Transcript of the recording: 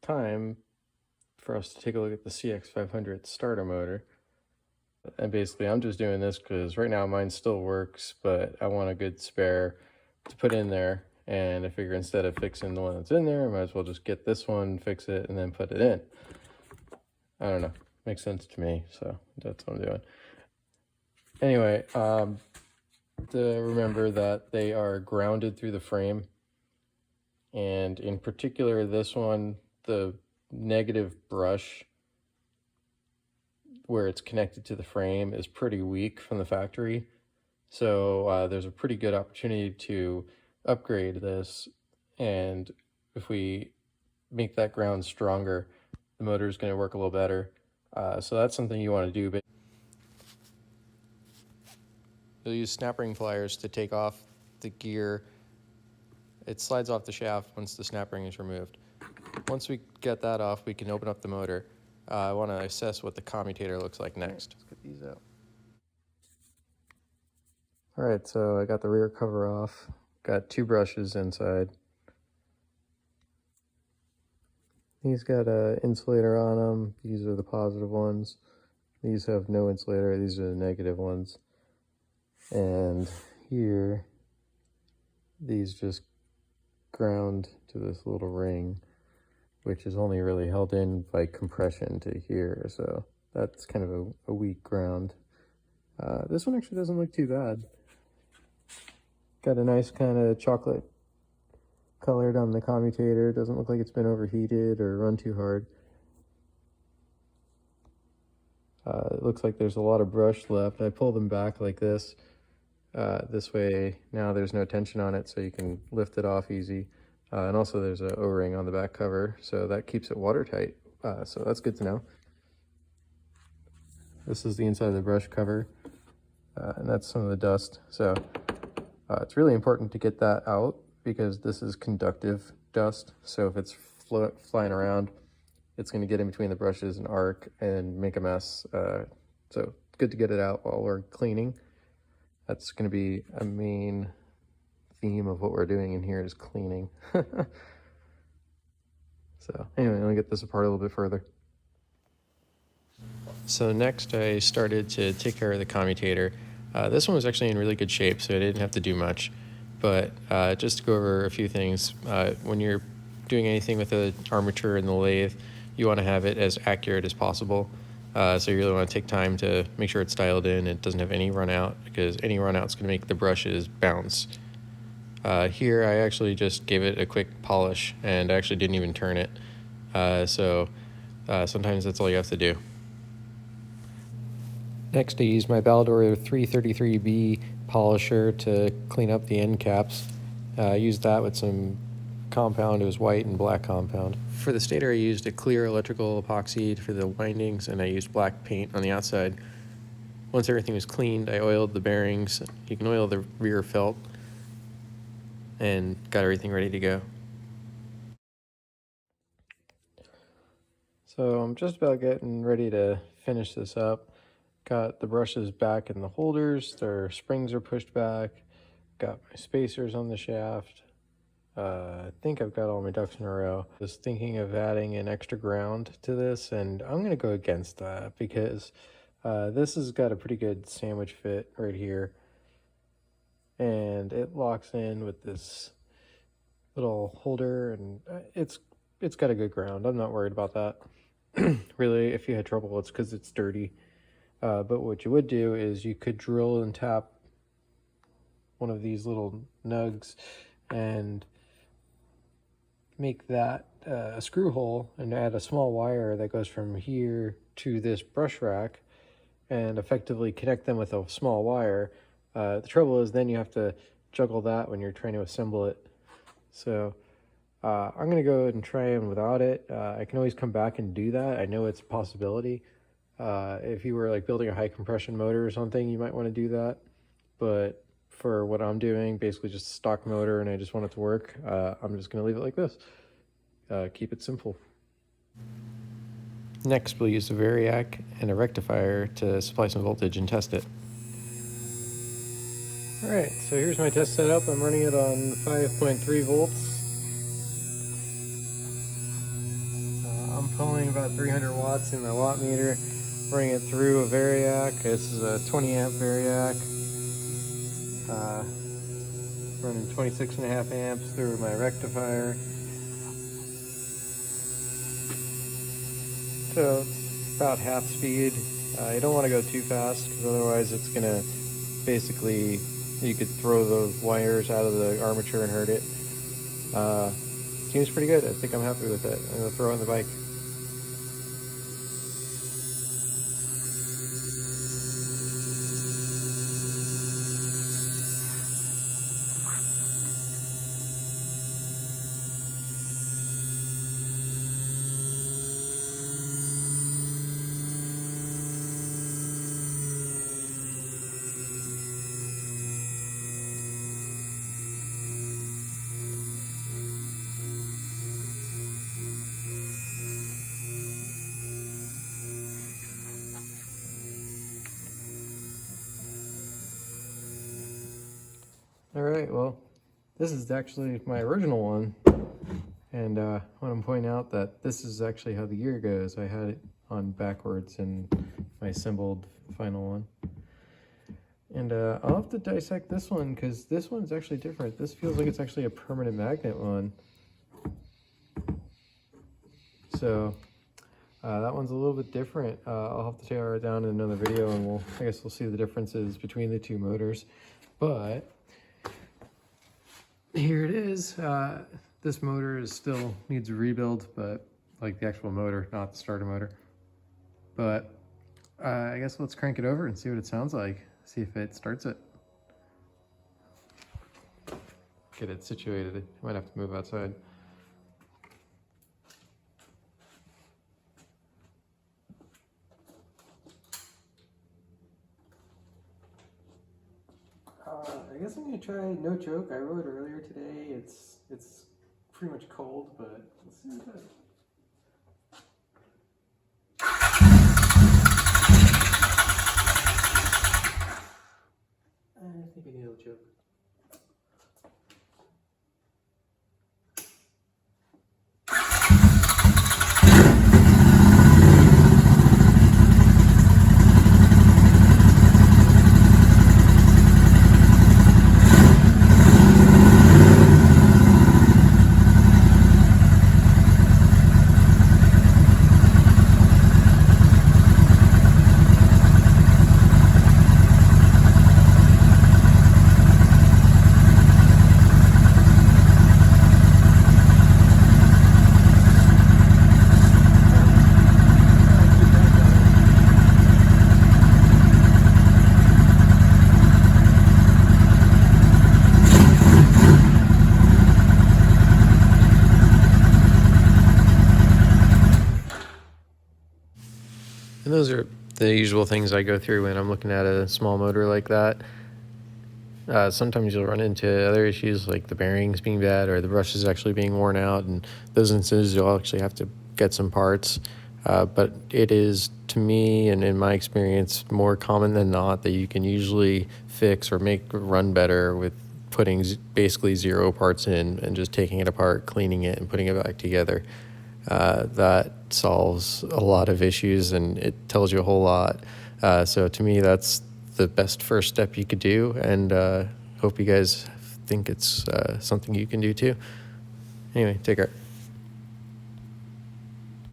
time for us to take a look at the Cx500 starter motor. And basically I'm just doing this because right now mine still works, but I want a good spare to put in there. And I figure instead of fixing the one that's in there, I might as well just get this one, fix it, and then put it in. I don't know, makes sense to me, so that's what I'm doing. Anyway, to remember that they are grounded through the frame. And in particular, this one, the negative brush where it's connected to the frame is pretty weak from the factory. So there's a pretty good opportunity to upgrade this. And if we make that ground stronger, the motor is going to work a little better. So that's something you want to do. But you'll use snap ring pliers to take off the gear. It slides off the shaft once the snap ring is removed. Once we get that off, we can open up the motor. I want to assess what the commutator looks like next. Let's get these out. All right, so I got the rear cover off. Got two brushes inside. These got an insulator on them. These are the positive ones. These have no insulator. These are the negative ones. And here, these just ground to this little ring, which is only really held in by compression to here. So that's kind of a weak ground. This one actually doesn't look too bad. Got a nice kind of chocolate colored on the commutator. Doesn't look like it's been overheated or run too hard. It looks like there's a lot of brush left. I pull them back like this. This way now there's no tension on it, so you can lift it off easy. And also there's an O-ring on the back cover, so that keeps it watertight. So that's good to know. This is the inside of the brush cover, and that's some of the dust. So it's really important to get that out because this is conductive dust. So if it's flying around, it's going to get in between the brushes and arc and make a mess. So it's good to get it out while we're cleaning. That's going to be a main theme of what we're doing in here is cleaning. So anyway, let me get this apart a little bit further. So next I started to take care of the commutator. This one was actually in really good shape, so I didn't have to do much. But just to go over a few things, when you're doing anything with the armature and the lathe, you want to have it as accurate as possible. So you really want to take time to make sure it's dialed in, it doesn't have any run out, because any run out is going to make the brushes bounce. Here I actually just gave it a quick polish and I actually didn't even turn it. So sometimes that's all you have to do. Next I used my Baldor 333B polisher to clean up the end caps. I used that with some compound. It was white and black compound. For the stator I used a clear electrical epoxy for the windings and I used black paint on the outside. Once everything was cleaned, I oiled the bearings. You can oil the rear felt and got everything ready to go. So I'm just about getting ready to finish this up. Got the brushes back in the holders, their springs are pushed back. Got my spacers on the shaft. I think I've got all my ducks in a row. Was thinking of adding an extra ground to this, and I'm gonna go against that because this has got a pretty good sandwich fit right here. And it locks in with this little holder, and it's got a good ground. I'm not worried about that. Really, if you had trouble, it's because it's dirty. But what you would do is you could drill and tap one of these little nugs and make that a screw hole and add a small wire that goes from here to this brush rack and effectively connect them with a small wire. The trouble is then you have to juggle that when you're trying to assemble it. So I'm going to go ahead and try them without it. I can always come back and do that. I know it's a possibility. If you were like building a high compression motor or something, you might want to do that. But for what I'm doing, basically just a stock motor and I just want it to work, I'm just going to leave it like this. Keep it simple. Next, we'll use a variac and a rectifier to supply some voltage and test it. Alright, so here's my test setup. I'm running it on 5.3 volts. about 300 watts in the watt meter, running it through a variac. This is a 20 amp variac, running 26.5 amps through my rectifier. So it's about half speed. You don't want to go too fast because otherwise it's going to basically, you could throw the wires out of the armature and hurt it. Seems pretty good. I think I'm happy with it. I'm going to throw it on the bike. All right, well, this is actually my original one, and I want to point out that this is actually how the gear goes. I had it on backwards in my assembled final one. And I'll have to dissect this one because this one's actually different. This feels like it's actually a permanent magnet one. So that one's a little bit different. I'll have to tear it down in another video, and I guess we'll see the differences between the two motors. But here it is. This motor still needs a rebuild, but like the actual motor, not the starter motor. But I guess let's crank it over and see what it sounds like. See if it starts it. Get it situated. I might have to move outside. I guess I'm gonna try no choke. I rode earlier today. It's pretty much cold, but let's see what it does. I think I need a choke. And those are the usual things I go through when I'm looking at a small motor like that. Sometimes you'll run into other issues like the bearings being bad or the brushes actually being worn out, and those instances you'll actually have to get some parts. But it is, to me and in my experience, more common than not that you can usually fix or make run better with putting basically 0 parts in and just taking it apart, cleaning it, and putting it back together. That solves a lot of issues and it tells you a whole lot. So to me, that's the best first step you could do, and hope you guys think it's something you can do too. Anyway, take care.